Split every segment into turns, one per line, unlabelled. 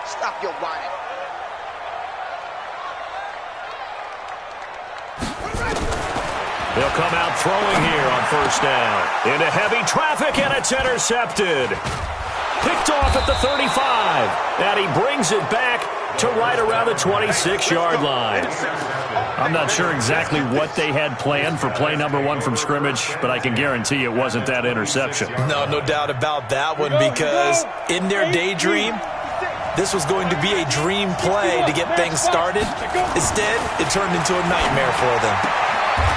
Stop your whining.
They'll come out throwing here on first down. Into heavy traffic, and it's intercepted. Picked off at the 35. And he brings it back to right around the 26-yard line. I'm not sure exactly what they had planned for play number 1 from scrimmage, but I can guarantee it wasn't that interception.
No doubt about that one, because in their daydream, this was going to be a dream play to get things started. Instead, it turned into a nightmare for them.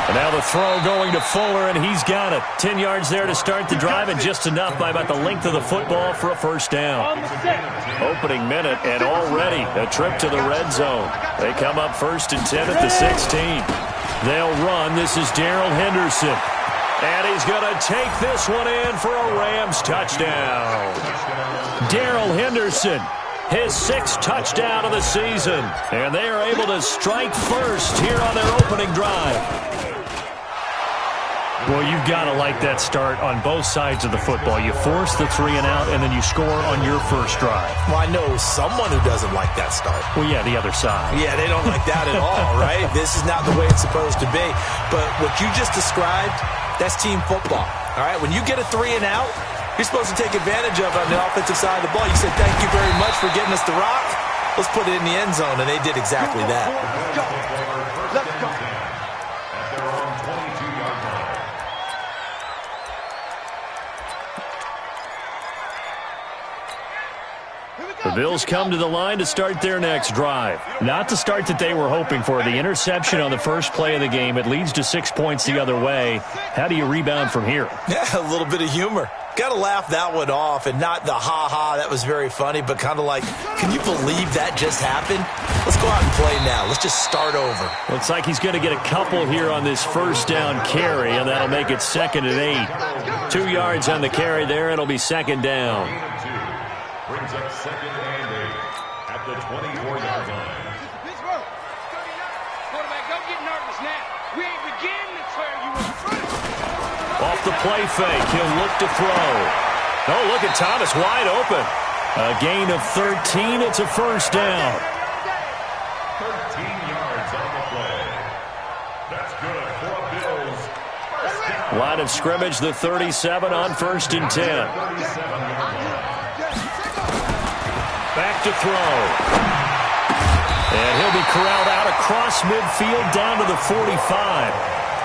And now the throw going to Fuller, and he's got it. 10 yards there to start the drive, and just enough by about the length of the football for a first down. Opening minute, and already a trip to the red zone. They come up 1st and 10 at the 16. They'll run. This is Darrell Henderson. And he's going to take this one in for a Rams touchdown. Darrell Henderson, his 6th touchdown of the season. And they are able to strike first here on their opening drive. Well, you've got to like that start on both sides of the football. You force the 3 and out, and then you score on your first drive.
Well, I know someone who doesn't like that start.
Well, yeah, the other side.
Yeah, they don't like that at all, right? This is not the way it's supposed to be. But what you just described, that's team football, all right? When you get a 3 and out, you're supposed to take advantage of it on the offensive side of the ball. You said, thank you very much for getting us the rock. Let's put it in the end zone, and they did exactly that.
Let's go.
The Bills come to the line to start their next drive. Not the start that they were hoping for. The interception on the first play of the game. It leads to 6 points the other way. How do you rebound from here?
Yeah, a little bit of humor. Got to laugh that one off, and not the ha-ha, that was very funny, but kind of like, can you believe that just happened? Let's go out and play now. Let's just start over.
Looks like he's going to get a couple here on this first down carry, and that'll make it 2nd and 8. 2 yards on the carry there, and it'll be 2nd down.
Brings up 2nd and 8 at the 24-yard line.
Quarterback, don't get nervous now. We ain't beginning to tear you up.
Off the play fake, he'll look to throw. Oh, look at Thomas wide open. A gain of 13, it's a first down.
13 yards on the play. That's good for Bills. First down.
Line of scrimmage, the 37 on 1st and 10. Back to throw. And he'll be corralled out across midfield down to the 45.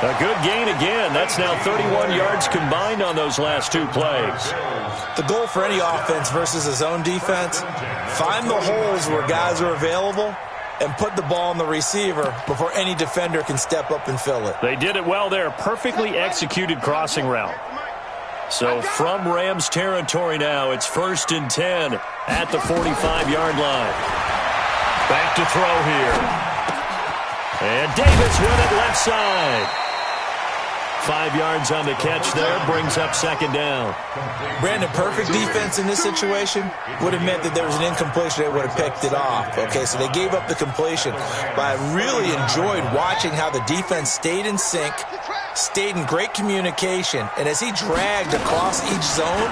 A good gain again. That's now 31 yards combined on those last 2 plays.
The goal for any offense versus a zone defense, find the holes where guys are available and put the ball on the receiver before any defender can step up and fill it.
They did it well there. Perfectly executed crossing route. So from Rams territory now, it's 1st and 10 at the 45-yard line. Back to throw here. And Davis with it left side. 5 yards on the catch there, brings up 2nd down.
Brandon, perfect defense in this situation would have meant that there was an incompletion. They would have picked it off. Okay, so they gave up the completion. But I really enjoyed watching how the defense stayed in sync, stayed in great communication, and as he dragged across each zone,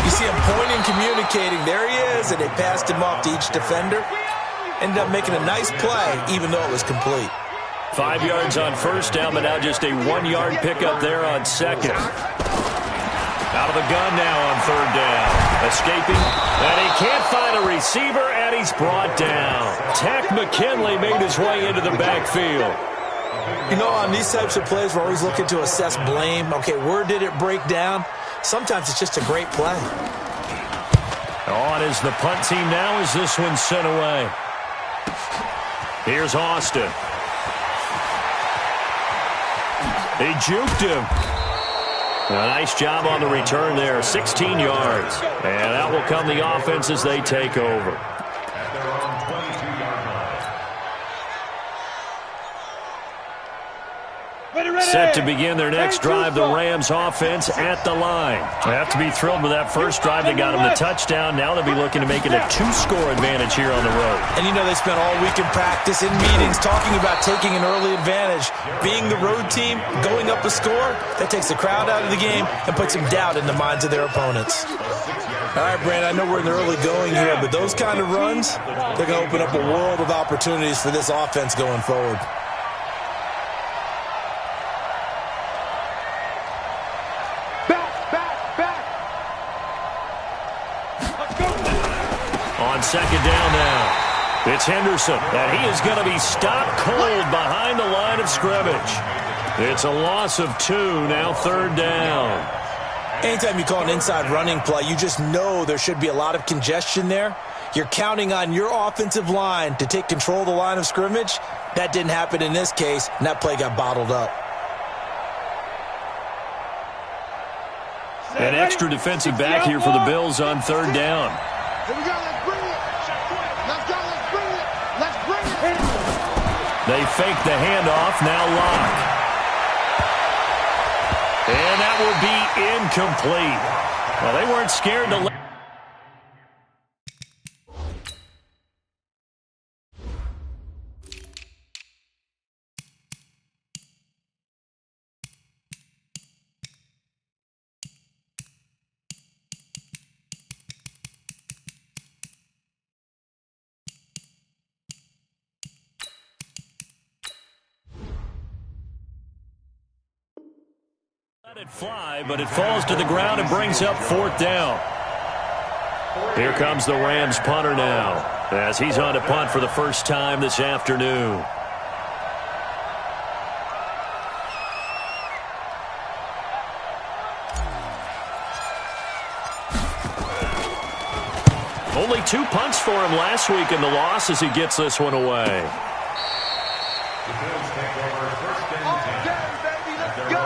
you see him pointing, communicating. There he is, and they passed him off to each defender. Ended up making a nice play, even though it was complete.
5 yards on first down, but now just a 1-yard pickup there on 2nd. Out of the gun now on 3rd down. Escaping, and he can't find a receiver, and he's brought down. Tack McKinley made his way into the backfield.
You know, on these types of plays, we're always looking to assess blame. Okay, where did it break down? Sometimes it's just a great play.
On is the punt team now as this one's sent away. Here's Austin. He juked him. A nice job on the return there, 16 yards. And that will come the offense as they take over.
At their own 22-yard line.
Set to begin their next drive, the Rams offense at the line. They have to be thrilled with that first drive that got them the touchdown. Now they'll be looking to make it a 2-score advantage here on the road.
And you know they spent all week in practice, in meetings, talking about taking an early advantage. Being the road team, going up a score, that takes the crowd out of the game and puts some doubt in the minds of their opponents. All right, Brandon, I know we're in the early going here, but those kind of runs, they're going to open up a world of opportunities for this offense going forward.
Back.
On second down now, it's Henderson, and he is going to be stopped cold behind the line of scrimmage. It's a loss of 2, now third down.
Anytime you call an inside running play, you just know there should be a lot of congestion there. You're counting on your offensive line to take control of the line of scrimmage. That didn't happen in this case, and that play got bottled up.
An extra defensive back here for the Bills on third down.
Here we go, let's bring it. Let's bring it.
They fake the handoff, now Locke. And that will be incomplete. Well, they weren't scared to let. Let it fly, but it falls to the ground and brings up fourth down. Here comes the Rams punter now, as he's on to punt for the first time this afternoon. Only 2 punts for him last week in the loss as he gets this one away.
The Bills take over first and 10.
Let's go.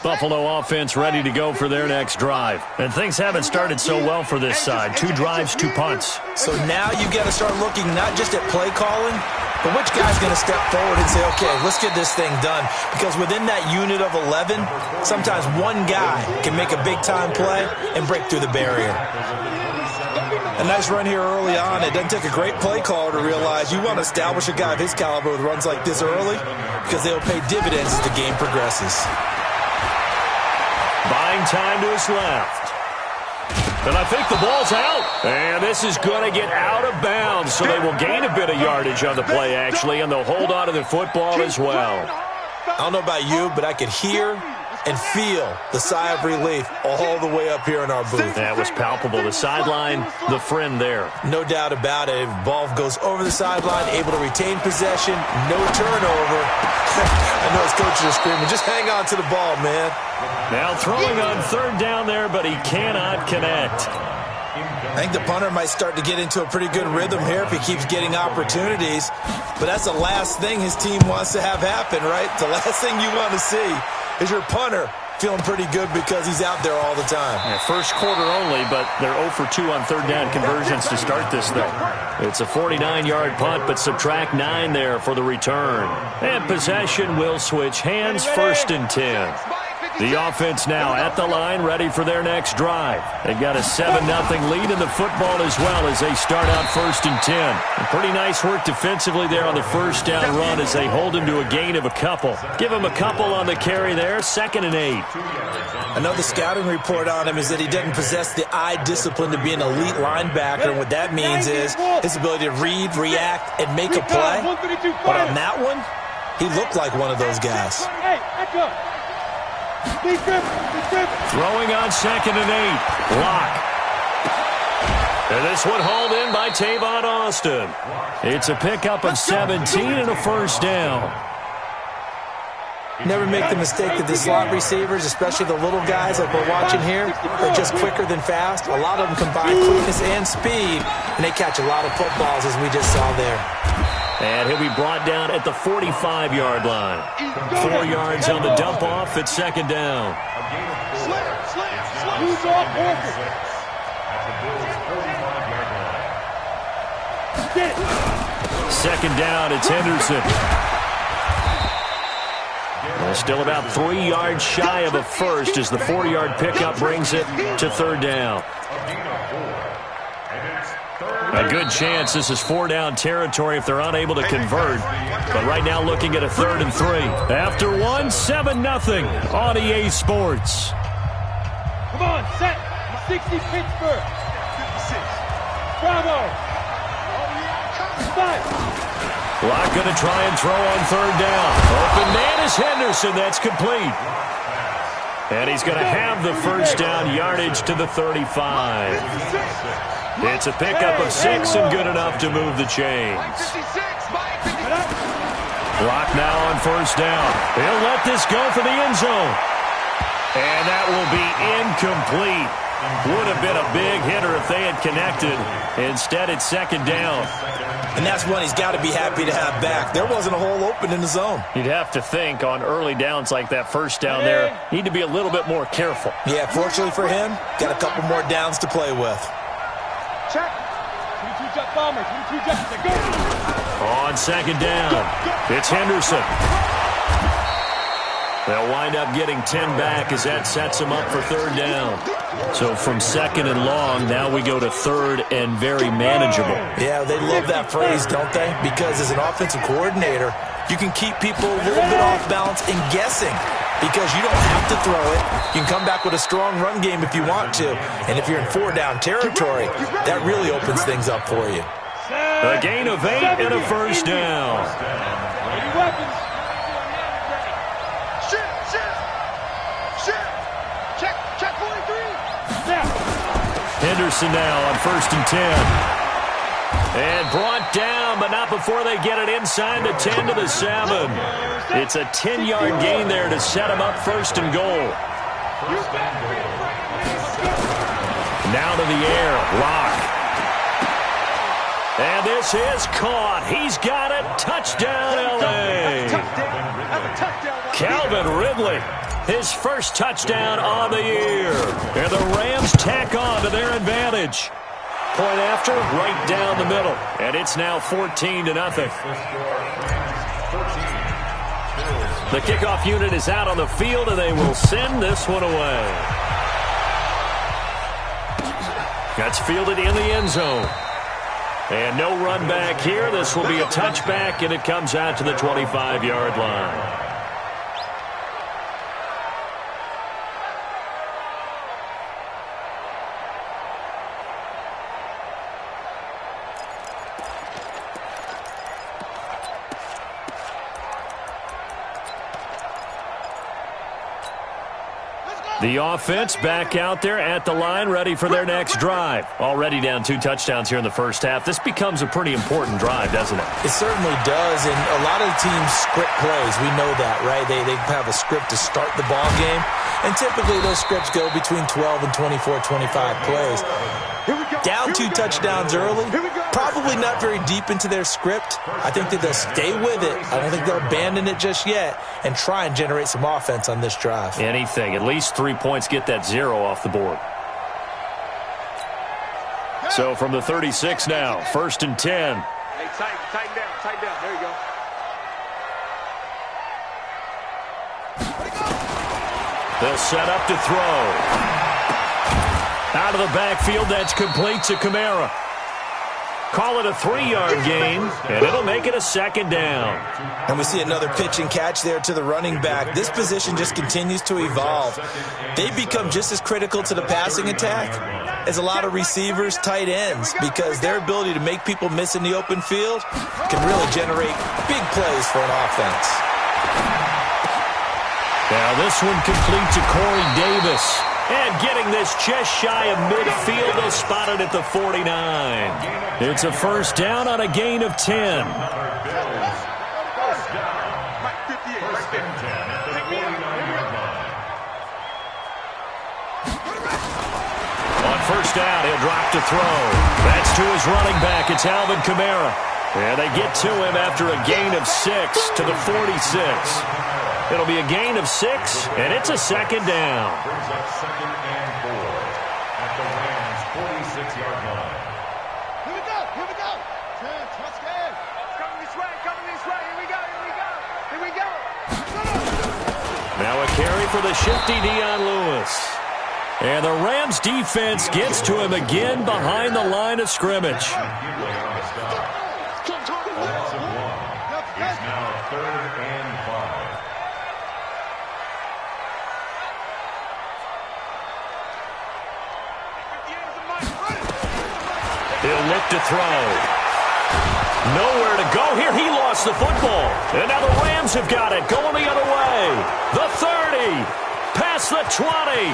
Buffalo offense ready to go for their next drive. And things haven't started so well for this side. 2 drives, 2 punts.
So now you've got to start looking not just at play calling, but which guy's going to step forward and say, okay, let's get this thing done. Because within that unit of 11, sometimes one guy can make a big-time play and break through the barrier. A nice run here early on. It doesn't take a great play caller to realize you want to establish a guy of his caliber with runs like this early because they'll pay dividends as the game progresses.
Buying time to his left. And I think the ball's out. And this is going to get out of bounds, so they will gain a bit of yardage on the play, actually, and they'll hold on to the football as well.
I don't know about you, but I could hear and feel the sigh of relief all the way up here in our booth.
That was palpable. The sideline, the friend there.
No doubt about it. If the ball goes over the sideline, able to retain possession, no turnover. I know his coaches are screaming, just hang on to the ball, man.
Now throwing on third down there, but he cannot connect.
I think the punter might start to get into a pretty good rhythm here if he keeps getting opportunities. But that's the last thing his team wants to have happen, right? The last thing you want to see is your punter feeling pretty good because he's out there all the time.
Yeah, first quarter only, but they're 0 for 2 on third down conversions to start this thing. It's a 49-yard punt, but subtract 9 there for the return. And possession will switch hands, first and 10. The offense now at the line, ready for their next drive. They've got a 7-0 lead in the football as well as they start out first and 10. And pretty nice work defensively there on the first down run as they hold him to a gain of a couple. Give him a couple on the carry there, 2nd and 8.
Another scouting report on him is that he doesn't possess the eye discipline to be an elite linebacker. And what that means is his ability to read, react, and make a play. But on that one, he looked like one of those guys.
Throwing on 2nd and 8. Locke. And this one hauled in by Tavon Austin. It's a pickup of 17 and a first down.
Never make the mistake that the slot receivers, especially the little guys like we're watching here, are just quicker than fast. A lot of them combine quickness and speed, and they catch a lot of footballs as we just saw there.
And he'll be brought down at the 45-yard line. 4 yards on the dump-off at 2nd down.
Who's off order?
Second down, it's Henderson. Well, still about 3 yards shy of a first as the 4-yard pickup brings it to third down. A good chance this is 4-down territory if they're unable to convert. But right now looking at a 3rd and 3. After 1, 7-0 on EA Sports.
Come on, set. 60 Pittsburgh. 56. Bravo.
Locke going to try and throw on 3rd down. Open man is Henderson. That's complete. And he's going to have the first down, yardage to the 35. It's a pickup of 6 and good enough to move the chains. Locke now on 1st down. He'll let this go for the end zone. And that will be incomplete. Would have been a big hitter if they had connected. Instead, it's 2nd down.
And that's one he's got to be happy to have back. There wasn't a hole open in the zone.
You'd have to think on early downs like that 1st down there, need to be a little bit more careful.
Yeah, fortunately for him, got a couple more downs to play with.
Check. 22 jet bombers. 22 jets. Go.
On 2nd down, it's Henderson. They'll wind up getting 10 back as that sets them up for 3rd down. So from 2nd and long, now we go to 3rd and very manageable.
Yeah, they love that phrase, don't they? Because as an offensive coordinator, you can keep people a little bit off balance and guessing because you don't have to throw it. You can come back with a strong run game if you want to. And if you're in 4-down territory, that really opens things up for you.
A gain of 8 and a first down. Henderson now on 1st and 10. And brought down, but not before they get it inside the 10 to the 7. It's a 10-yard gain there to set them up 1st and goal. Now to the air, Locke. And this is caught. He's got it. Touchdown, L.A. Calvin Ridley, his first touchdown on the year. And the Rams tack on to their advantage. Point after, right down the middle. And it's now 14-0. The kickoff unit is out on the field, and they will send this one away. That's fielded in the end zone. And no run back here. This will be a touchback, and it comes out to the 25-yard line. The offense back out there at the line, ready for their next drive. Already down 2 touchdowns here in the first half. This becomes a pretty important drive, doesn't it?
It certainly does, and a lot of the teams script plays. We know that, right? They have a script to start the ball game, and typically those scripts go between 12 and 24, 25 plays. Down 2 touchdowns early, probably not very deep into their script. I think that they'll stay with it. I don't think they'll abandon it just yet and try and generate some offense on this drive.
Anything. At least 3 points, get that 0 off the board. So from the 36 now, 1st and 10.
Hey, tighten down. There you go.
They'll set up to throw. Out of the backfield, that's complete to Kamara. Call it a 3-yard gain, and it'll make it a 2nd down.
And we see another pitch and catch there to the running back. This position just continues to evolve. They become just as critical to the passing attack as a lot of receivers, tight ends, because their ability to make people miss in the open field can really generate big plays for an offense.
Now this one complete to Corey Davis. And getting this just shy of midfield, they'll spot it at the 49. It's a first down on a gain of 10. On first down, he'll drop to throw. That's to his running back. It's Alvin Kamara. And they get to him after a gain of 6 to the 46. It'll be a gain of 6, and it's a 2nd down.
Brings up 2nd and 4 at the Rams' 46-yard line.
Here we go. Touchdown. Coming this way. Here we go.
carry for the shifty Dion Lewis. And the Rams defense gets to him again behind the line of scrimmage.
It's now 3rd and 5.
He'll look to throw. Nowhere to go here. He lost the football. And now the Rams have got it. Going the other way. The 30. Past the 20.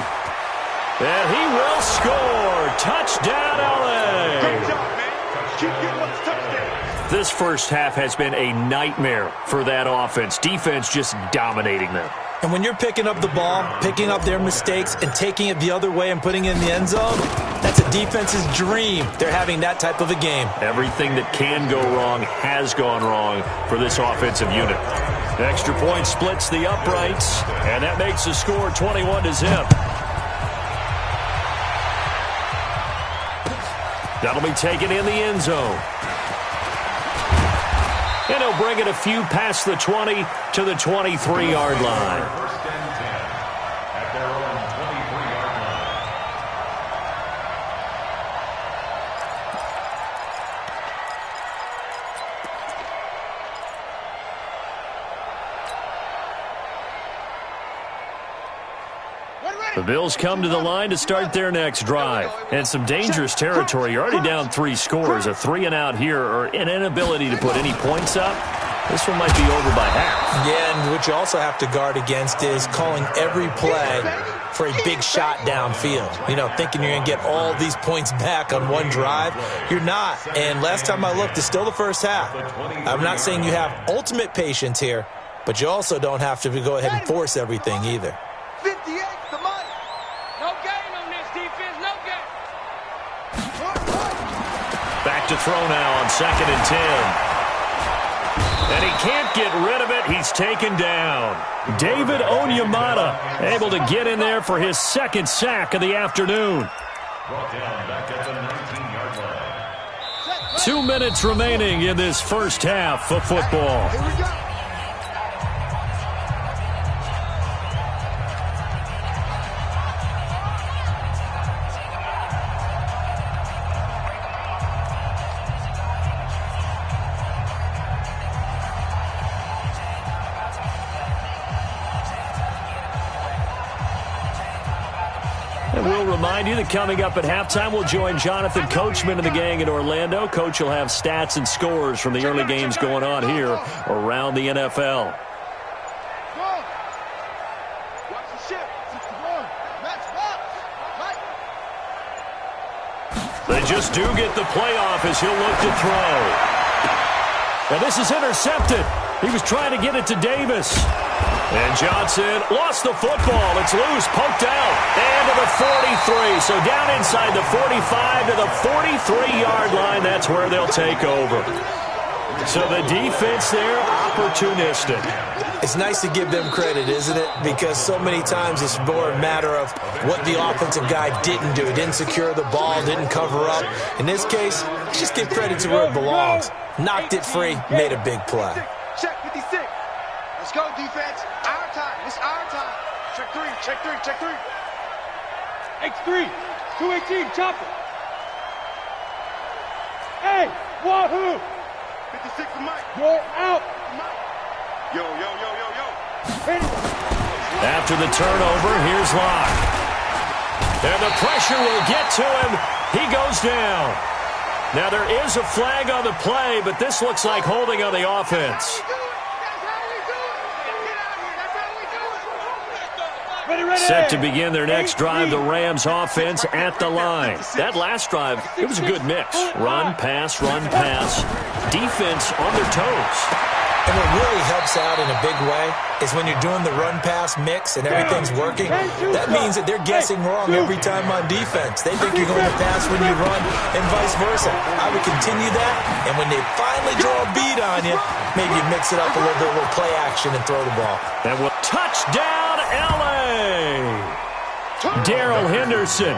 And he will score. Touchdown, L.A.
Great job, man. Keep getting those touchdowns.
This first half has been a nightmare for that offense. Defense just dominating them.
And when you're picking up the ball, picking up their mistakes, and taking it the other way and putting it in the end zone, that's a defense's dream. They're having that type of a game.
Everything that can go wrong has gone wrong for this offensive unit. Extra point splits the uprights, and that makes the score 21-0. That'll be taken in the end zone. And he'll bring it a few past the 20 to the 23-yard line.
1st and 10 at their own 23-yard line.
The Bills come to the line to start their next drive. And some dangerous territory. You're already down 3 scores. A 3-and-out here or an inability to put any points up. This one might be over by half.
Yeah, and what you also have to guard against is calling every play for a big shot downfield. You know, thinking you're going to get all these points back on one drive. You're not. And last time I looked, it's still the first half. I'm not saying you have ultimate patience here, but you also don't have to go ahead and force everything either.
58's the money. No gain on this defense, no gain.
Back to throw now on 2nd and 10. And he can't get rid of it. He's taken down. David Onyemata able to get in there for his 2nd sack of the afternoon.
Brought down back at the 19-yard line.
2 minutes remaining in this first half of football.
Here we go.
And we'll remind you that coming up at halftime, we'll join Jonathan Coachman and the gang in Orlando. Coach will have stats and scores from the early games going on here around the NFL. They just do get the playoff as he'll look to throw. And this is intercepted. He was trying to get it to Davis. And Johnson lost the football. It's loose, poked out, and to the 43. So down inside the 45 to the 43-yard line. That's where they'll take over. So the defense there, opportunistic.
It's nice to give them credit, isn't it? Because so many times it's more a matter of what the offensive guy didn't do. Didn't secure the ball, didn't cover up. In this case, just give credit to where it belongs. Knocked it free, made a big play.
Check 56. Let's go, defense. Our time. It's our time. Check 3, check 3, check 3. X3, 218, chop it. Hey, wahoo! 56 to Mike. You're out. Mike. Yo, yo, yo, yo, yo.
After the turnover, here's Locke. And the pressure will get to him. He goes down. Now, there is a flag on the play, but this looks like holding on the offense. Set to begin their next drive, the Rams offense at the line. That last drive, it was a good mix. Run, pass, defense on their toes.
And what really helps out in a big way is when you're doing the run-pass mix and everything's working, that means that they're guessing wrong every time on defense. They think you're going to pass when you run and vice versa. I would continue that, and when they finally draw a beat on you, maybe you mix it up a little bit with play action and throw the ball.
And we'll touchdown, L.A. Darrell Henderson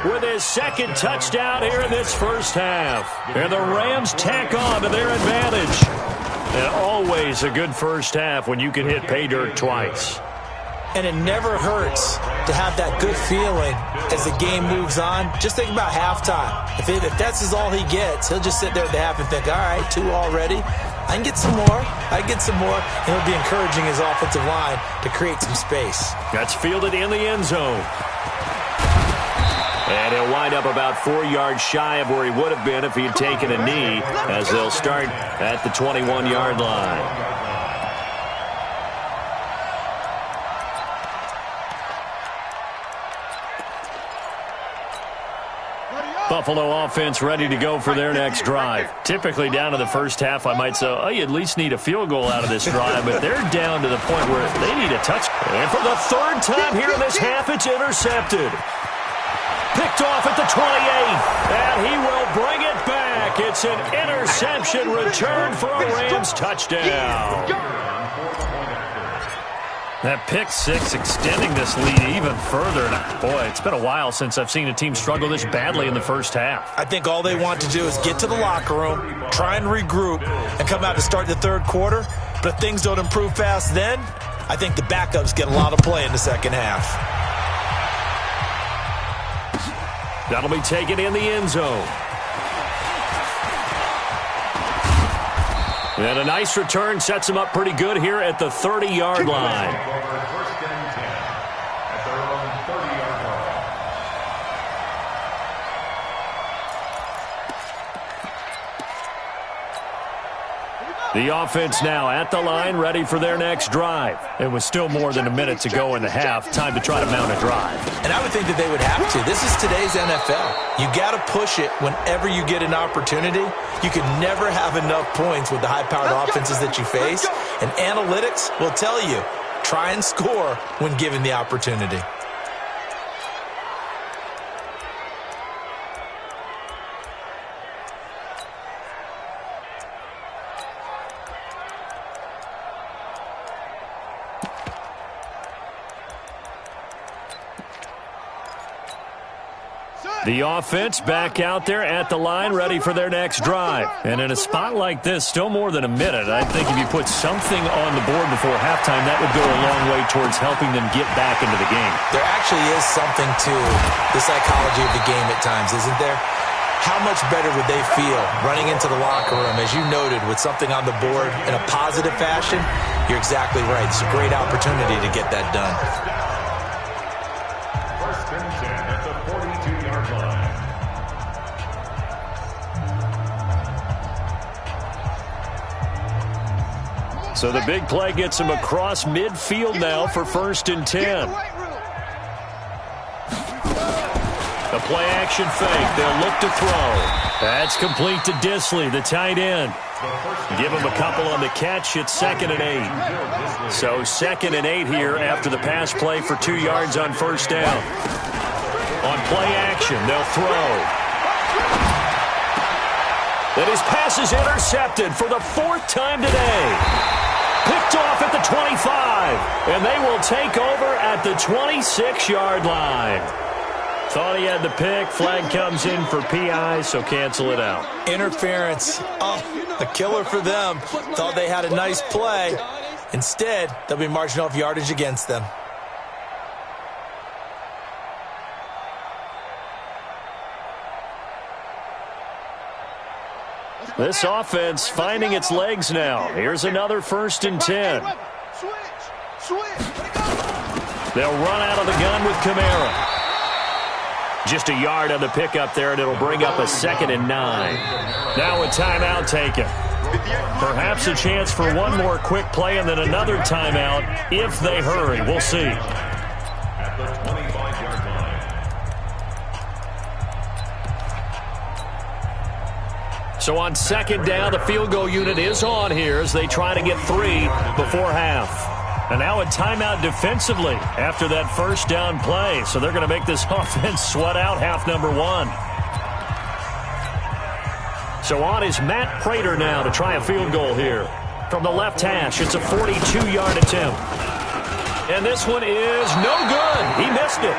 with his second touchdown here in this first half. And the Rams tack on to their advantage. And always a good first half when you can hit pay dirt twice.
And it never hurts to have that good feeling as the game moves on. Just think about halftime. If that's all he gets, he'll just sit there at the half and think, all right, 2 already. I can get some more. And he'll be encouraging his offensive line to create some space.
That's fielded in the end zone. And he'll wind up about 4 yards shy of where he would have been if he had taken a knee, as they'll start at the 21-yard line. Buffalo offense ready to go for their next drive. Typically down to the first half, I might say, oh, you at least need a field goal out of this drive, but they're down to the point where they need a touchdown. And for the 3rd time here in this half, it's intercepted. Picked off at the 28, and he will bring it back. It's an interception return for a Rams touchdown. That pick 6 extending this lead even further. And boy, it's been a while since I've seen a team struggle this badly in the first half.
I think all they want to do is get to the locker room, try and regroup, and come out to start the 3rd quarter. But if things don't improve fast then, I think the backups get a lot of play in the second half.
That'll be taken in the end zone. And a nice return sets him up pretty good here at the 30-yard line.
First and 10 at their own 30-yard line.
The offense now at the line, ready for their next drive. It was still more than a minute to go in the half. Time to try to mount a drive.
And I would think that they would have to. This is today's NFL. You got to push it whenever you get an opportunity. You can never have enough points with the high-powered offenses that you face. And analytics will tell you, try and score when given the opportunity.
The offense back out there at the line, ready for their next drive. And in a spot like this, still more than a minute, I think if you put something on the board before halftime, that would go a long way towards helping them get back into the game.
There actually is something to the psychology of the game at times, isn't there? How much better would they feel running into the locker room, as you noted, with something on the board in a positive fashion? You're exactly right. It's a great opportunity to get that done.
First and 10 at the 42-yard line.
So the big play gets him across midfield now for 1st and 10. A play-action fake. They'll look to throw. That's complete to Disley, the tight end. Give him a couple on the catch. It's 2nd and 8. So 2nd and 8 here after the pass play for 2 yards on 1st down. On play action, they'll throw. And his pass is intercepted for the 4th time today. Picked off at the 25. And they will take over at the 26-yard line. Thought he had the pick. Flag comes in for PI, so cancel it out.
Interference. Oh, a killer for them. Thought they had a nice play. Instead, they'll be marching off yardage against them.
This offense finding its legs now. Here's another 1st and 10. They'll run out of the gun with Kamara. Just a yard on the pickup there, and it'll bring up a 2nd and 9. Now a timeout taken. Perhaps a chance for one more quick play and then another timeout if they hurry. We'll see.
At the 25-yard line.
So on 2nd down, the field goal unit is on here as they try to get 3 before half. And now a timeout defensively after that 1st down play. So they're going to make this offense sweat out half number 1. So on is Matt Prater now to try a field goal here. From the left hash, it's a 42-yard attempt. And this one is no good. He missed it.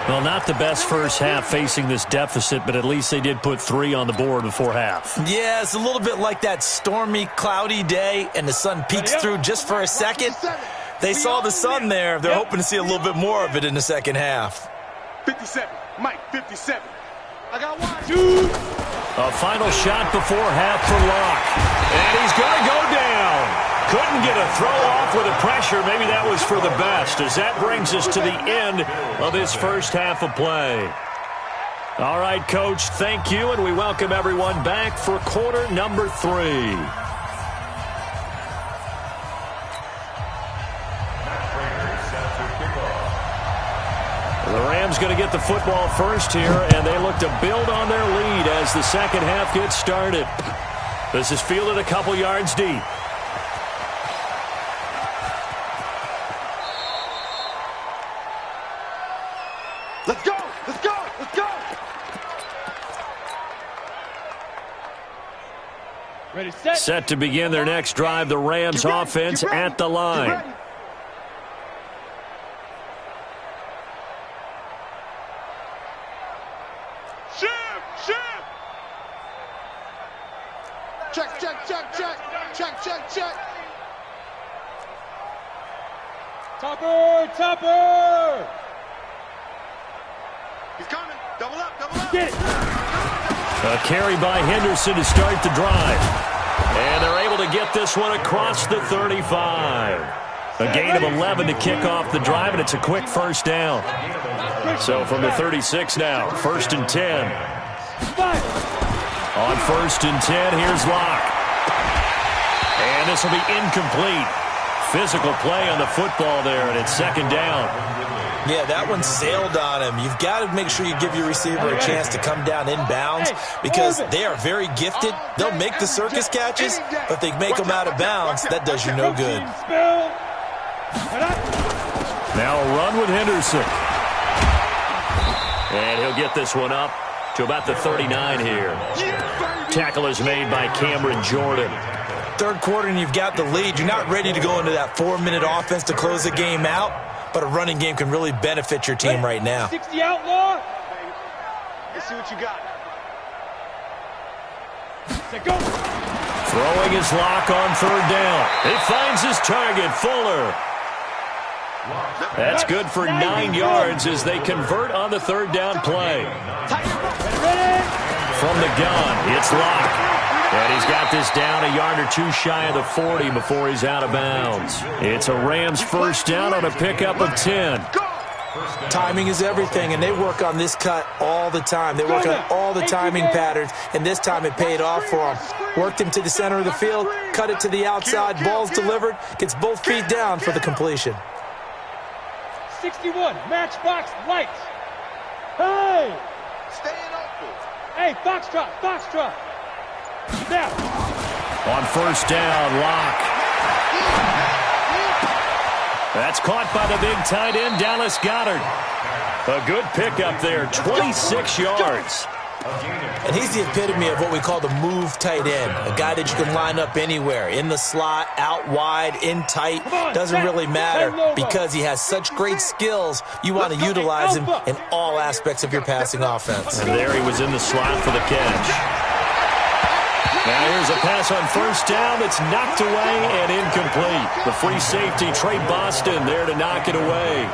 Well, not the best first half facing this deficit, but at least they did put 3 on the board before half.
Yeah, it's a little bit like that stormy, cloudy day, and the sun peeks through just for a second. They saw the sun there. They're hoping to see a little bit more of it in the second half.
57. Mike, 57. I got one. Two.
A final shot before half for Locke. And he's going to go down. Couldn't get a throw off with the pressure. Maybe that was for the best, as that brings us to the end of this first half of play. All right, Coach, thank you, and we welcome everyone back for quarter number 3. The Rams going to get the football first here, and they look to build on their lead as the second half gets started. This is fielded a couple yards deep.
Let's go! Let's go! Let's go! Ready, set.
Set to begin their next drive, the Rams offense at the line.
Check, check, check, check. Check, check, check. Topper, topper. He's coming. Double up, double up. Get it.
A carry by Henderson to start the drive. And they're able to get this one across the 35. A gain of 11 to kick off the drive, and it's a quick first down. So from the 36 now, 1st and 10. On 1st and 10, here's Locke. And this will be incomplete. Physical play on the football there, and it's 2nd down.
Yeah, that one sailed on him. You've got to make sure you give your receiver a chance to come down inbounds because they are very gifted. They'll make the circus catches, but if they make them out of bounds, that does you no good.
Now a run with Henderson. And he'll get this one up to about the 39 here. Tackle is made by Cameron Jordan.
Third quarter and you've got the lead. You're not ready to go into that 4-minute offense to close the game out, but a running game can really benefit your team right now.
60 outlaw. Let's see what you got. Go.
Throwing his Lock on 3rd down. He finds his target, Fuller. That's good for 9 yards as they convert on the 3rd down play. From the gun, it's Locke. And he's got this down a yard or 2 shy of the 40 before he's out of bounds. It's a Rams first down on a pickup of 10.
Timing is everything, and they work on this cut all the time. They work on all the timing patterns, and this time it paid off for them. Worked him to the center of the field, cut it to the outside, ball's delivered, gets both feet down for the completion.
61, matchbox lights. Hey! Staying open. Hey, Foxtrot, Foxtrot. Now.
On 1st down, Locke. That's caught by the big tight end, Dallas Goedert. A good pickup there, 26 yards.
And he's the epitome of what we call the move tight end, a guy that you can line up anywhere, in the slot, out wide, in tight, doesn't really matter because he has such great skills. You want to utilize him in all aspects of your passing offense.
And there he was in the slot for the catch. Now here's a pass on 1st down that's knocked away and incomplete. The free safety, Trey Boston, there to knock it away.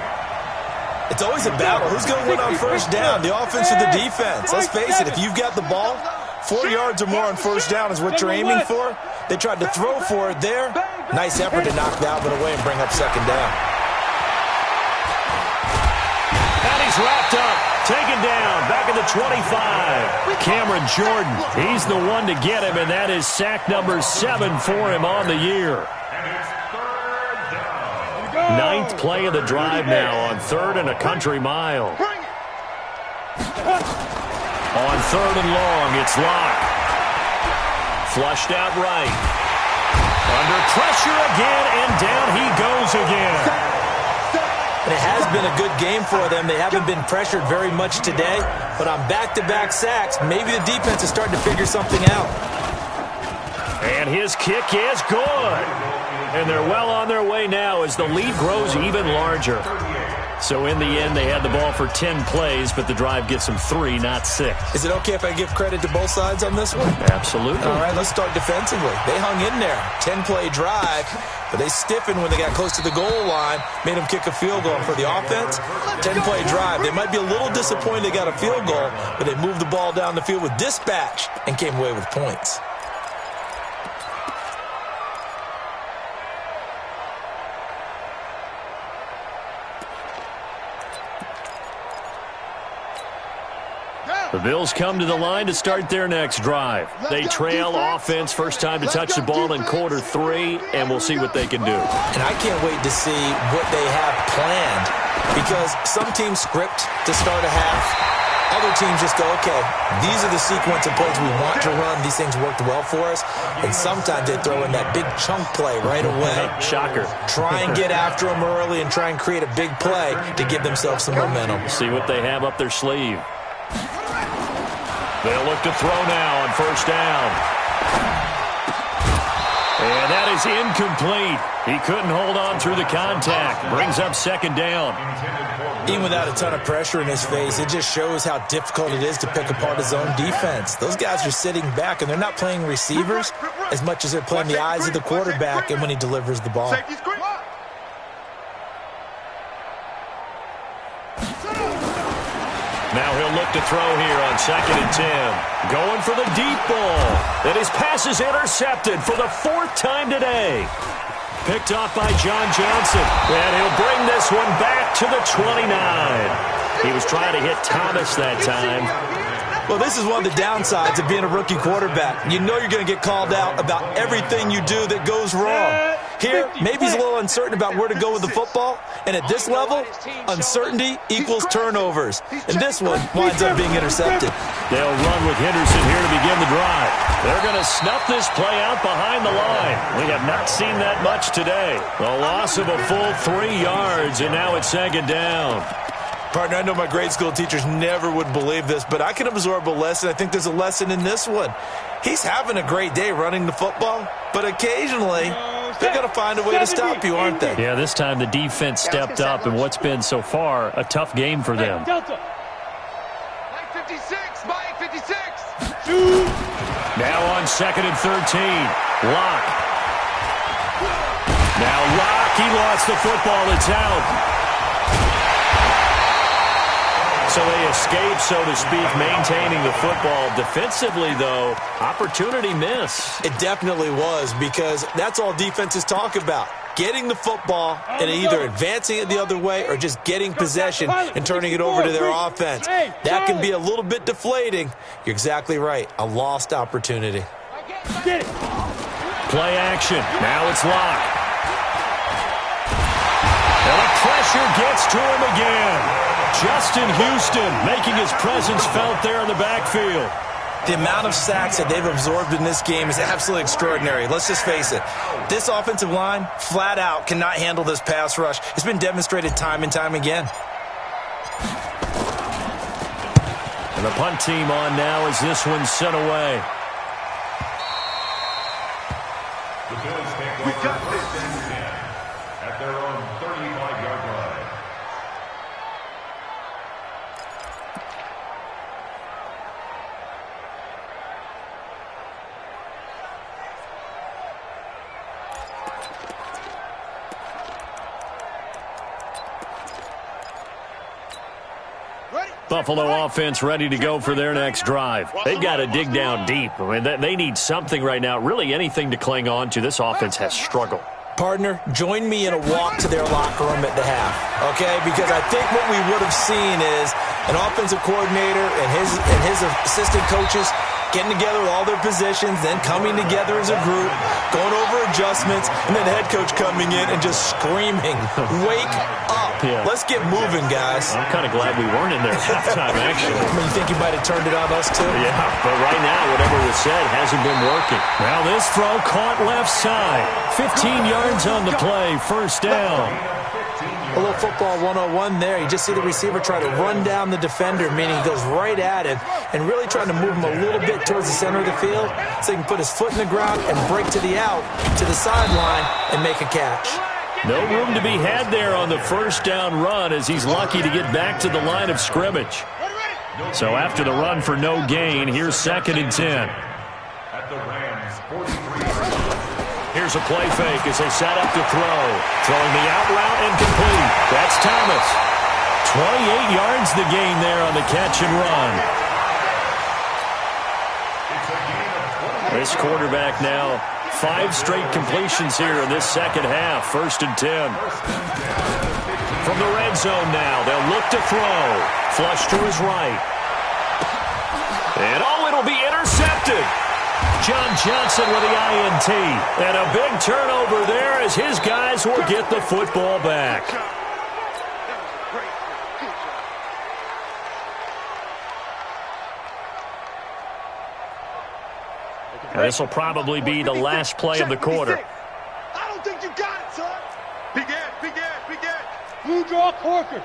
It's always a battle. Who's going to win on 1st down, the offense or the defense? Let's face it, if you've got the ball, 4 yards or more on 1st down is what you're aiming for. They tried to throw for it there. Nice effort to knock that one away and bring up 2nd down.
And he's wrapped up, taken down, back at the 25. Cameron Jordan, he's the one to get him, and that is sack number 7 for him on the year. 9th play of the drive now on 3rd and a country mile. On 3rd and long, it's Locke. Flushed out right. Under pressure again, and down he goes again.
And it has been a good game for them. They haven't been pressured very much today, but on back-to-back sacks, maybe the defense is starting to figure something out.
And his kick is good. And they're well on their way now as the lead grows even larger. So in the end, they had the ball for 10 plays, but the drive gets them 3, not 6.
Is it okay if I give credit to both sides on this one?
Absolutely.
All right, let's start defensively. They hung in there. 10-play drive. but they stiffened when they got close to the goal line, made them kick a field goal. For the offense, 10-play drive. They might be a little disappointed they got a field goal, but they moved the ball down the field with dispatch and came away with points.
The Bills come to the line to start their next drive. They trail offense, first time to touch the ball in quarter 3, and we'll see what they can do.
And I can't wait to see what they have planned, because some teams script to start a half. Other teams just go, okay, these are the sequence of plays we want to run. These things worked well for us. And sometimes they throw in that big chunk play right away.
Shocker.
Try and get after them early and try and create a big play to give themselves some momentum.
See what they have up their sleeve. They'll look to throw now on first down. And that is incomplete. He couldn't hold on through the contact. Brings up second down.
Even without a ton of pressure in his face, it just shows how difficult it is to pick apart his own defense. Those guys are sitting back, and they're not playing receivers as much as they're playing the eyes of the quarterback and when he delivers the ball.
Now he'll look to throw here on 2nd and 10. Going for the deep ball. And his pass is intercepted for the 4th time today. Picked off by John Johnson. And he'll bring this one back to the 29. He was trying to hit Thomas that time.
Well, this is one of the downsides of being a rookie quarterback. You know you're going to get called out about everything you do that goes wrong. Here, maybe he's a little uncertain about where to go with the football. And at this level, uncertainty equals turnovers. And this one winds up being intercepted.
They'll run with Henderson here to begin the drive. They're going to snuff this play out behind the line. We have not seen that much today. A loss of a full 3 yards, and now it's 2nd down.
Partner, I know my grade school teachers never would believe this, but I can absorb a lesson. I think there's a lesson in this one. He's having a great day running the football, but occasionally they're going to find a way to stop you, aren't they?
Yeah, this time the defense stepped up in what's been so far a tough game for them.
Delta. Mike 56, Mike 56.
Now on 2nd and 13. Locke. Now Locke, he lost the football. It's out. So they escape, so to speak, maintaining the football. Defensively, though, opportunity miss.
It definitely was, because that's all defenses talk about. Getting the football and either advancing it the other way or just getting possession and turning it over to their offense. That can be a little bit deflating. You're exactly right. A lost opportunity.
Get it. Play action. Now it's Locke. And the pressure gets to him again. Justin Houston making his presence felt there in the backfield.
The amount of sacks that they've absorbed in this game is absolutely extraordinary. Let's just face it. This offensive line, flat out, cannot handle this pass rush. It's been demonstrated time and time again.
And the punt team on now as this one's sent away.
The Bills take over 1st and 10 at their own 35-yard line.
Buffalo offense ready to go for their next drive. They've got to dig down deep. I mean, they need something right now, really anything to cling on to. This offense has struggled.
Partner, join me in a walk to their locker room at the half, okay? Because I think what we would have seen is an offensive coordinator and his assistant coaches getting together with all their positions, then coming together as a group, going over adjustments, and then the head coach coming in and just screaming, wake up.
Yeah.
Let's get moving, guys.
I'm kind of glad we weren't in there at halftime, actually.
I mean, you think you might have turned it on us, too?
Yeah, but right now, whatever was said hasn't been working. Now this throw caught left side. 15 yards on the play, first down.
A little football 101 there. You just see the receiver try to run down the defender, meaning he goes right at him and really trying to move him a little bit towards the center of the field so he can put his foot in the ground and break to the out, to the sideline, and make a catch.
No room to be had there on the first down run as he's lucky to get back to the line of scrimmage. So after the run for no gain, here's 2nd and 10.
At the Rams 43.
here's a play fake as they set up to throw. Throwing the out route incomplete. That's Thomas. 28 yards the gain there on the catch and run. This quarterback now 5 straight completions here in this second half. 1st and 10. From the red zone now, they'll look to throw. Flush to his right. And it'll be intercepted. John Johnson with the INT. And a big turnover there as his guys will get the football back. This will probably be the last play of the quarter.
I don't think you got it, son. Begin. Blue draw Corkers.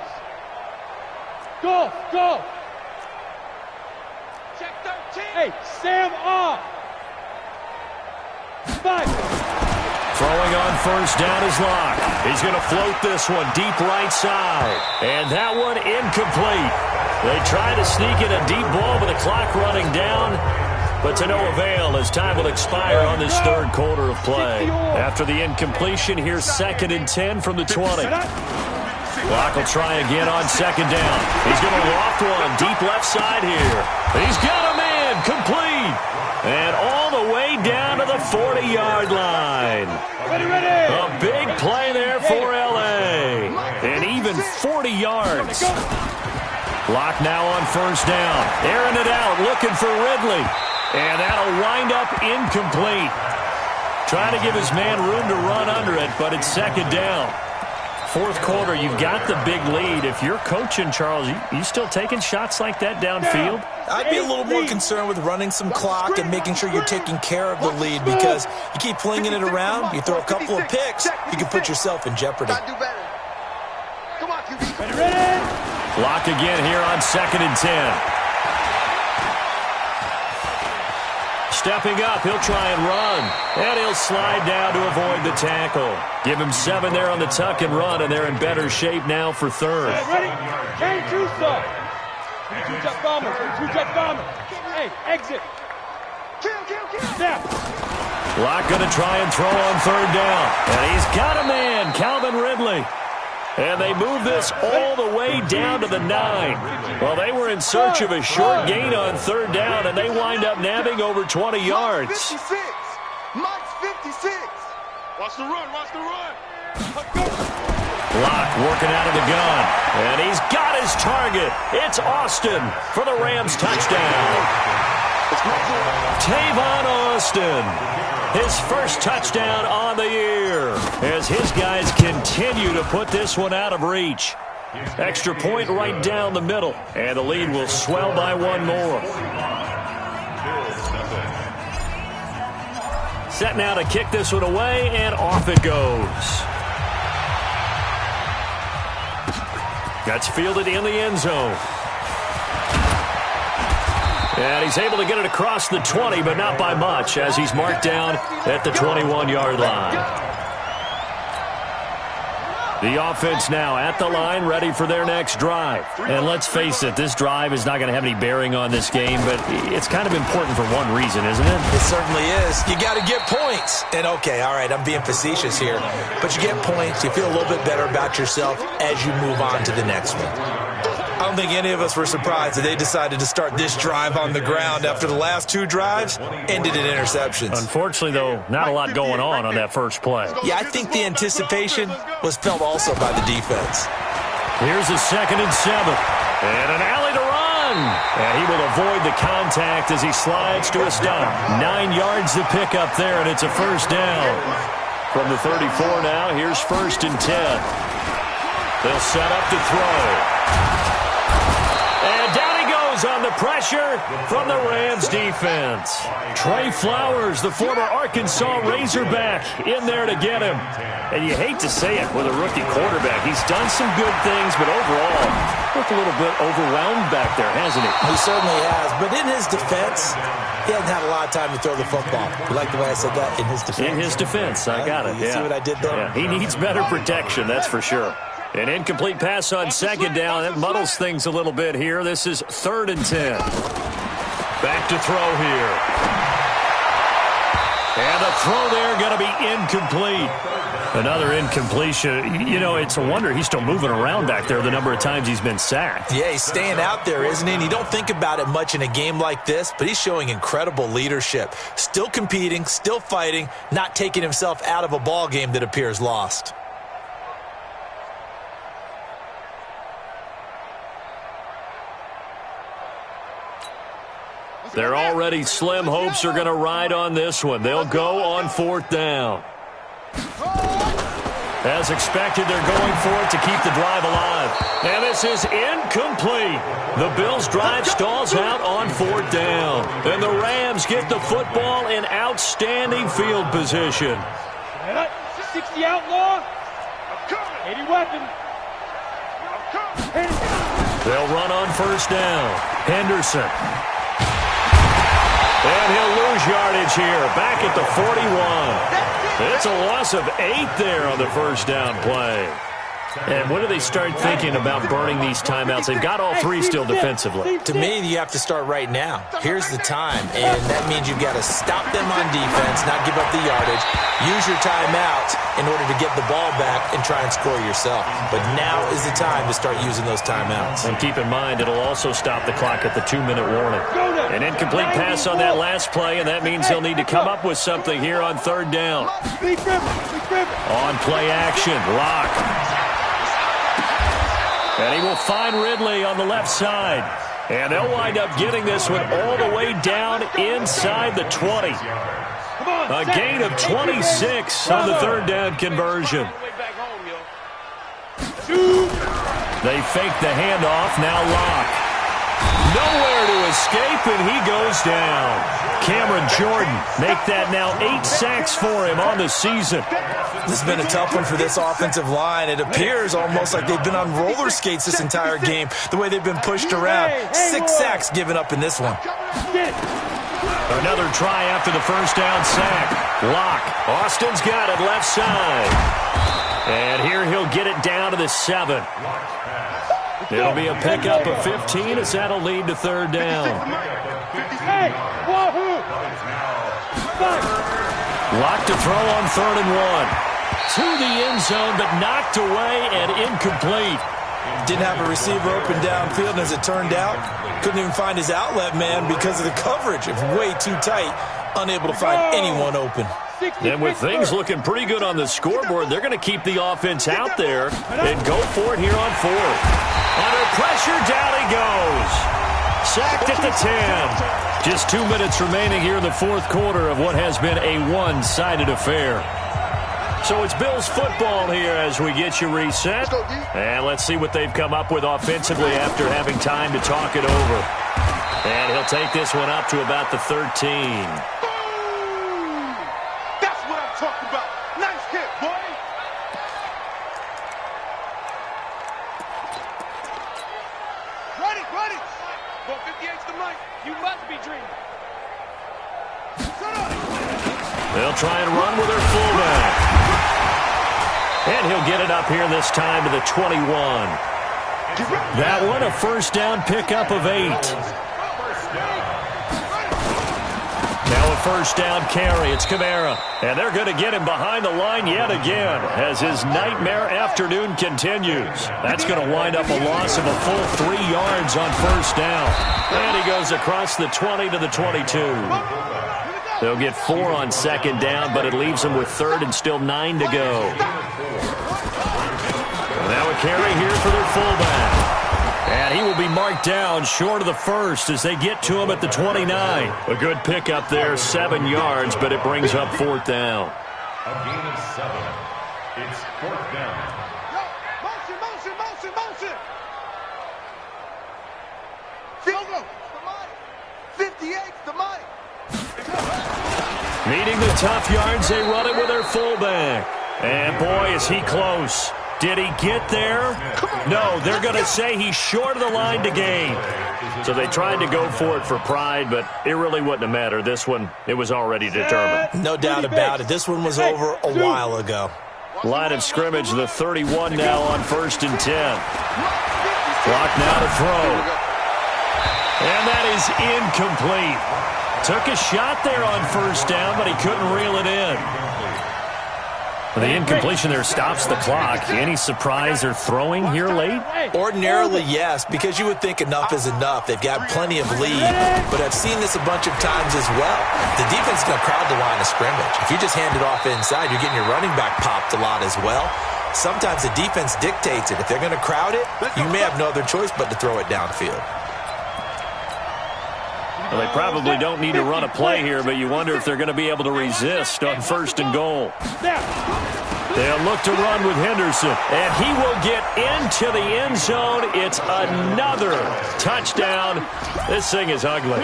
Go. Check 13. Hey, Sam off. 5.
Throwing on 1st down is Locke. He's going to float this one deep right side. And that one incomplete. They try to sneak in a deep ball with the clock running down. But to no avail as time will expire on this 3rd quarter of play. After the incompletion, here's 2nd and 10 from the 20. Locke will try again on 2nd down. He's going to loft one deep left side here. He's got a man complete. And all the way down to the 40-yard line. A big play there for L.A. And even 40 yards. Locke now on 1st down. Airing it out, looking for Ridley. And that'll wind up incomplete. Trying to give his man room to run under it, but it's 2nd down. 4th quarter, you've got the big lead. If you're coaching, Charles, you still taking shots like that downfield?
I'd be a little more concerned with running some clock and making sure you're taking care of the lead, because you keep flinging it around, you throw a couple of picks, you can put yourself in jeopardy.
Come on, QB. Ready?
Locke again here on 2nd and 10. Stepping up, he'll try and run. And he'll slide down to avoid the tackle. Give him 7 there on the tuck and run, and they're in better shape now for 3rd.
Ready? Change two stuff. 2-jet bomber. 2-jet bomber. Hey, exit. Kill. Step.
Locke going to try and throw on 3rd down. And he's got a man, Calvin Ridley. And they move this all the way down to the 9. Well, they were in search of a short gain on 3rd down, and they wind up nabbing over 20 yards.
Mike's 56. Watch the run.
Locke working out of the gun. And he's got his target. It's Austin for the Rams touchdown. Tavon Austin. His 1st touchdown on the year as his guys continue to put this one out of reach. Extra point right down the middle, and the lead will swell by 1 more. Set now to kick this one away, and off it goes. That's fielded in the end zone. And he's able to get it across the 20, but not by much, as he's marked down at the 21-yard line. The offense now at the line, ready for their next drive. And let's face it, this drive is not going to have any bearing on this game, but it's kind of important for one reason, isn't it?
It certainly is. You got to get points. And okay, all right, I'm being facetious here, but you get points, you feel a little bit better about yourself as you move on to the next one. I don't think any of us were surprised that they decided to start this drive on the ground after the last 2 drives ended in interceptions.
Unfortunately, though, not a lot going on that first play.
Yeah, I think the anticipation was felt also by the defense.
Here's a 2nd and 7. And an alley to run. And he will avoid the contact as he slides to a stop. 9 yards to pick up there, and it's a 1st down. From the 34 now, here's 1st and 10. They'll set up to throw. And down he goes on the pressure from the Rams defense. Trey Flowers, the former Arkansas Razorback, in there to get him. And you hate to say it with a rookie quarterback. He's done some good things, but overall, looked a little bit overwhelmed back there, hasn't he?
He certainly has. But in his defense, he hasn't had a lot of time to throw the football. You like the way I said that? In his defense.
In his defense. I got it.
You see what I did there?
Yeah, he needs better protection, that's for sure. An incomplete pass on 2nd down. That muddles things a little bit here. This is 3rd and 10. Back to throw here. And the the throw there going to be incomplete. Another incompletion. You know, it's a wonder he's still moving around back there the number of times he's been sacked.
Yeah, he's staying out there, isn't he? And you don't think about it much in a game like this, but he's showing incredible leadership. Still competing, still fighting, not taking himself out of a ball game that appears lost.
Their already slim hopes are going to ride on this one. They'll go on 4th down. As expected, they're going for it to keep the drive alive. And this is incomplete. The Bills' drive stalls out on 4th down. And the Rams get the football in outstanding field position.
60 outlaw. 80 weapon.
They'll run on 1st down. Henderson. And he'll lose yardage here. Back at the 41. It's a loss of 8 there on the 1st down play. And when do they start thinking about burning these timeouts? They've got all 3 still defensively.
To me, you have to start right now. Here's the time, and that means you've got to stop them on defense, not give up the yardage, use your timeouts in order to get the ball back and try and score yourself. But now is the time to start using those timeouts.
And keep in mind, it'll also stop the clock at the 2-minute warning. An incomplete pass on that last play, and that means they'll need to come up with something here on 3rd down. On play action, Lock. And he will find Ridley on the left side. And they'll wind up getting this one all the way down inside the 20. A gain of 26 on the 3rd down conversion. They fake the handoff, now Lock. Nowhere to escape, and he goes down. Cameron Jordan make that now 8 sacks for him on the season.
This has been a tough one for this offensive line. It appears almost like they've been on roller skates this entire game, the way they've been pushed around. 6 sacks given up in this one.
Another try after the 1st down sack. Lock. Austin's got it left side. And here he'll get it down to the 7. It'll be a pickup of 15 as that'll lead to 3rd down. Lock to throw on 3rd and 1. To the end zone, but knocked away and incomplete.
Didn't have a receiver open downfield, and as it turned out, couldn't even find his outlet man because of the coverage. It's way too tight, unable to find anyone open.
And with things looking pretty good on the scoreboard, they're going to keep the offense out there and go for it here on 4th. Under pressure, down he goes. Sacked at the 10. Just 2 minutes remaining here in the 4th quarter of what has been a one-sided affair. So it's Bills football here as we get you reset. And let's see what they've come up with offensively after having time to talk it over. And he'll take this one up to about the 13.
That's what I'm talking about. Nice hit, boy. Run it. 458's the mic. You must be dreaming. Shut up.
They'll try and run with their fullback. And he'll get it up here this time to the 21. That one, a 1st down pickup of 8. Now a 1st down carry. It's Kamara. And they're going to get him behind the line yet again as his nightmare afternoon continues. That's going to wind up a loss of a full 3 yards on 1st down. And he goes across the 20 to the 22. They'll get 4 on 2nd down, but it leaves them with 3rd and still 9 to go. Now a carry here for their fullback. And he will be marked down short of the 1st as they get to him at the 29. A good pickup there, 7 yards, but it brings up 4th down.
A gain of 7. It's 4th down.
Motion. 58's the mic.
Needing the tough yards, they run it with their fullback. And boy, is he close. Did he get there? No, they're going to say he's short of the line to gain. So they tried to go for it for pride, but it really wouldn't have mattered. This one, it was already determined.
No doubt about it. This one was over a while ago.
Line of scrimmage, the 31 now on 1st and 10. Clock now to throw. And that is incomplete. Took a shot there on first down, but he couldn't reel it in. The incompletion there stops the clock. Any surprise they're throwing here late?
Ordinarily, yes, because you would think enough is enough. They've got plenty of lead, but I've seen this a bunch of times as well. The defense is going to crowd the line of scrimmage. If you just hand it off inside, you're getting your running back popped a lot as well. Sometimes the defense dictates it. If they're going to crowd it, you may have no other choice but to throw it downfield.
Well, they probably don't need to run a play here, but you wonder if they're going to be able to resist on first and goal. They'll look to run with Henderson, and he will get into the end zone. It's another touchdown. This thing is ugly.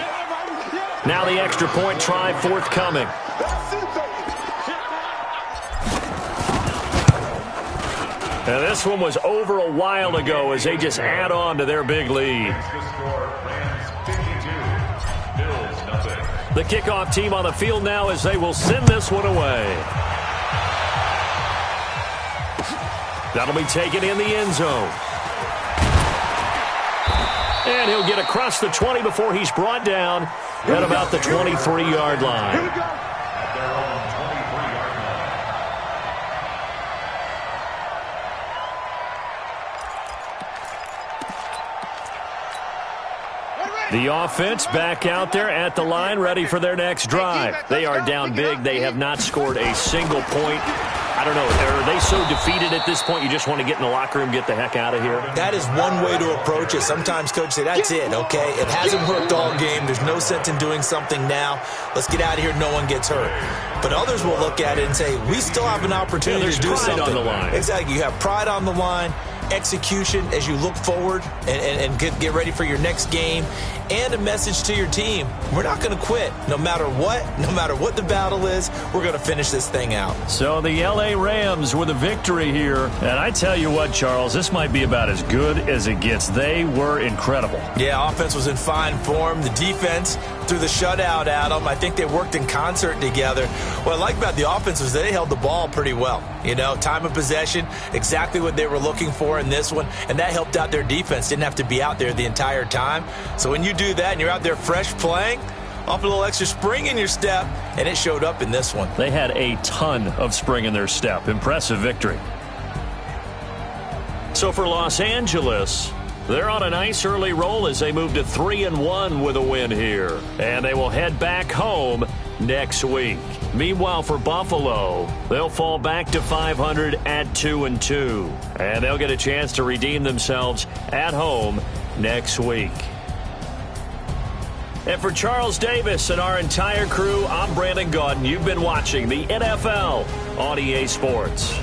Now the extra point try forthcoming. And this one was over a while ago as they just add on to their big lead. The kickoff team on the field now as they will send this one away. That'll be taken in the end zone. And he'll get across the 20 before he's brought down at about the 23-yard line. The offense back out there at the line, ready for their next drive. They are down big. They have not scored a single point. I don't know. Are they so defeated at this point you just want to get in the locker room, get the heck out of here?
That is one way to approach it. Sometimes coaches say, that's it, okay? It hasn't worked all game. There's no sense in doing something now. Let's get out of here. No one gets hurt. But others will look at it and say, we still have an opportunity to do something.
On the line.
Exactly. You have pride on the line, execution as you look forward and get ready for your next game, and a message to your team. We're not going to quit. No matter what the battle is, we're going to finish this thing out.
So the L.A. Rams with a victory here. And I tell you what, Charles, this might be about as good as it gets. They were incredible.
Yeah, offense was in fine form. The defense threw the shutout at them. I think they worked in concert together. What I like about the offense was they held the ball pretty well. You know, time of possession, exactly what they were looking for in this one, and that helped out their defense. Didn't have to be out there the entire time. So when you do that and you're out there fresh playing, off a little extra spring in your step, and it showed up in this one.
They had a ton of spring in their step. Impressive victory. So for Los Angeles, they're on a nice early roll as they move to 3-1 with a win here. And they will head back home next week. Meanwhile, for Buffalo, they'll fall back to 500 at 2-2. And they'll get a chance to redeem themselves at home next week. And for Charles Davis and our entire crew, I'm Brandon Gaudin. You've been watching the NFL on EA Sports.